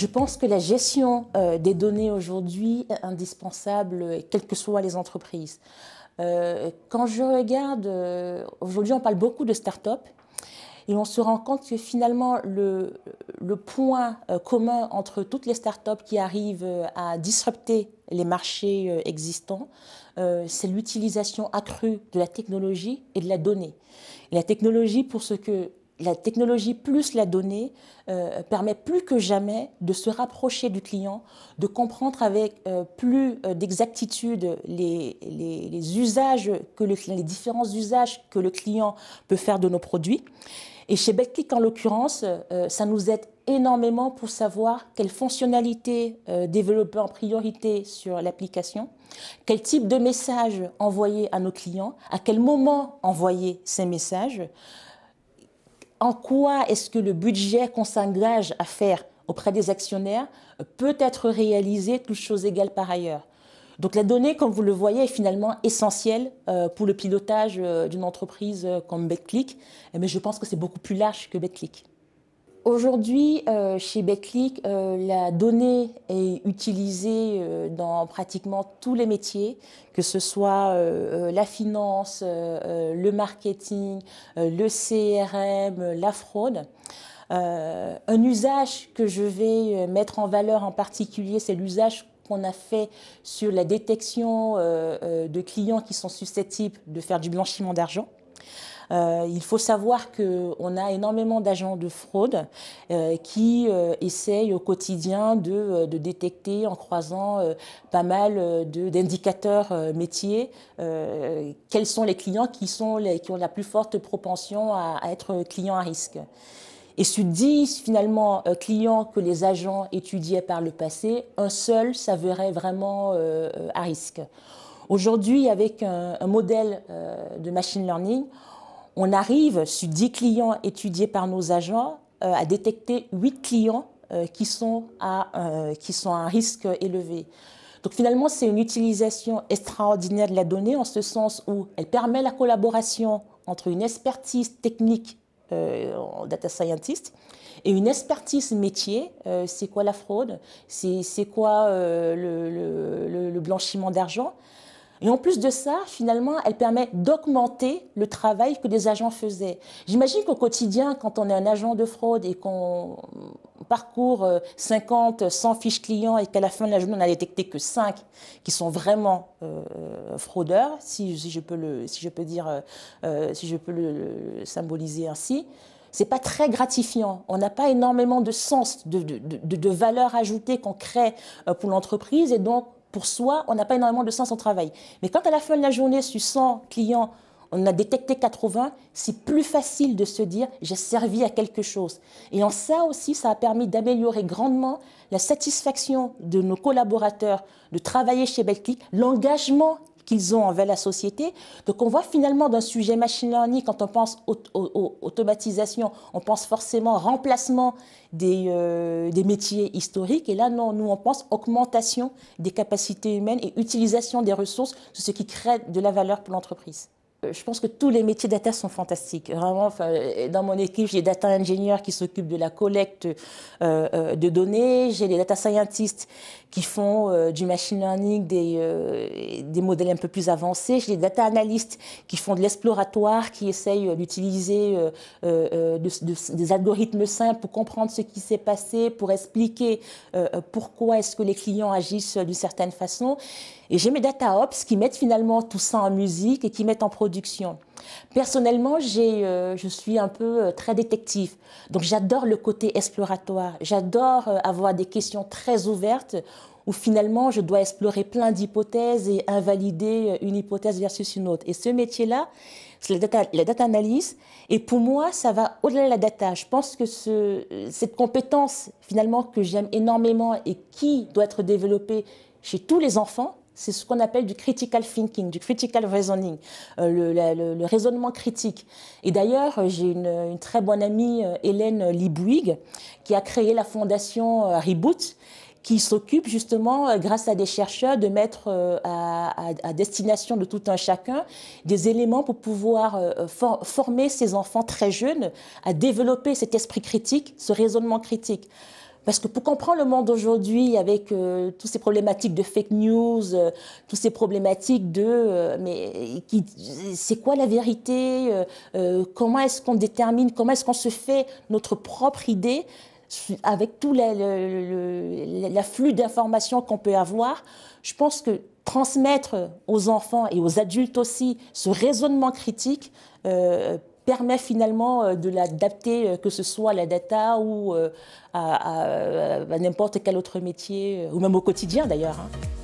Je pense que la gestion des données aujourd'hui est indispensable, quelles que soient les entreprises. Quand je regarde, aujourd'hui on parle beaucoup de start-up et on se rend compte que finalement le point commun entre toutes les start-up qui arrivent à disrupter les marchés existants, c'est l'utilisation accrue de la technologie et de la donnée. Et la technologie pour ce que la technologie plus la donnée permet plus que jamais de se rapprocher du client, de comprendre avec plus d'exactitude les usages les différents usages que le client peut faire de nos produits. Et chez Betclic, en l'occurrence, ça nous aide énormément pour savoir quelles fonctionnalités développer en priorité sur l'application, quel type de message envoyer à nos clients, à quel moment envoyer ces messages, en quoi est-ce que le budget qu'on s'engage à faire auprès des actionnaires peut être réalisé, toutes choses égales par ailleurs. Donc la donnée, comme vous le voyez, est finalement essentielle pour le pilotage d'une entreprise comme Betclic, mais je pense que c'est beaucoup plus large que Betclic. Aujourd'hui, chez Betclic, la donnée est utilisée dans pratiquement tous les métiers, que ce soit la finance, le marketing, le CRM, la fraude. Un usage que je vais mettre en valeur en particulier, c'est l'usage qu'on a fait sur la détection de clients qui sont susceptibles de faire du blanchiment d'argent. Il faut savoir qu'on a énormément d'agents de fraude qui essayent au quotidien de détecter en croisant pas mal d'indicateurs métiers quels sont les clients qui ont la plus forte propension à être clients à risque. Et sur 10 finalement clients que les agents étudiaient par le passé, un seul s'avérait vraiment à risque. Aujourd'hui, avec un modèle de machine learning, on arrive, sur 10 clients étudiés par nos agents, à détecter 8 clients qui sont à un risque élevé. Donc finalement, c'est une utilisation extraordinaire de la donnée, en ce sens où elle permet la collaboration entre une expertise technique en data scientist et une expertise métier. C'est quoi la fraude? C'est quoi le blanchiment d'argent? Et en plus de ça, finalement, elle permet d'augmenter le travail que des agents faisaient. J'imagine qu'au quotidien, quand on est un agent de fraude et qu'on parcourt 50, 100 fiches clients et qu'à la fin de la journée, on n'a détecté que 5 qui sont vraiment fraudeurs, si je peux le symboliser ainsi, c'est pas très gratifiant. On n'a pas énormément de sens, de valeur ajoutée qu'on crée pour l'entreprise et donc pour soi, on n'a pas énormément de sens au travail. Mais quand à la fin de la journée, sur 100 clients, on a détecté 80, c'est plus facile de se dire « j'ai servi à quelque chose ». Et en ça aussi, ça a permis d'améliorer grandement la satisfaction de nos collaborateurs de travailler chez Betclic, l'engagement qu'ils ont envers la société. Donc on voit finalement d'un sujet machine learning, quand on pense automatisation, on pense forcément remplacement des métiers historiques. Et là, non, nous, on pense augmentation des capacités humaines et utilisation des ressources, ce qui crée de la valeur pour l'entreprise. Je pense que tous les métiers data sont fantastiques. Vraiment, dans mon équipe, j'ai des data ingénieurs qui s'occupent de la collecte de données. J'ai des data scientists qui font du machine learning, des modèles un peu plus avancés. J'ai des data analystes qui font de l'exploratoire, qui essayent d'utiliser des algorithmes simples pour comprendre ce qui s'est passé, pour expliquer pourquoi est-ce que les clients agissent d'une certaine façon. Et j'ai mes data ops qui mettent finalement tout ça en musique et qui mettent en production. Personnellement, je suis un peu très détective. Donc j'adore le côté exploratoire. J'adore avoir des questions très ouvertes où finalement je dois explorer plein d'hypothèses et invalider une hypothèse versus une autre. Et ce métier-là, c'est la data analyse. Et pour moi, ça va au-delà de la data. Je pense que cette compétence finalement que j'aime énormément et qui doit être développée chez tous les enfants, c'est ce qu'on appelle du critical thinking, du critical reasoning, le raisonnement critique. Et d'ailleurs, j'ai une très bonne amie, Hélène Libouig, qui a créé la fondation Reboot, qui s'occupe justement, grâce à des chercheurs, de mettre à destination de tout un chacun des éléments pour pouvoir former ces enfants très jeunes à développer cet esprit critique, ce raisonnement critique. Parce que pour comprendre le monde d'aujourd'hui, avec toutes ces problématiques de fake news, toutes ces problématiques de c'est quoi la vérité, comment est-ce qu'on détermine, comment est-ce qu'on se fait notre propre idée avec tout l'afflux d'informations qu'on peut avoir, je pense que transmettre aux enfants et aux adultes aussi ce raisonnement critique permet finalement de l'adapter, que ce soit à la data ou à n'importe quel autre métier, ou même au quotidien d'ailleurs, hein.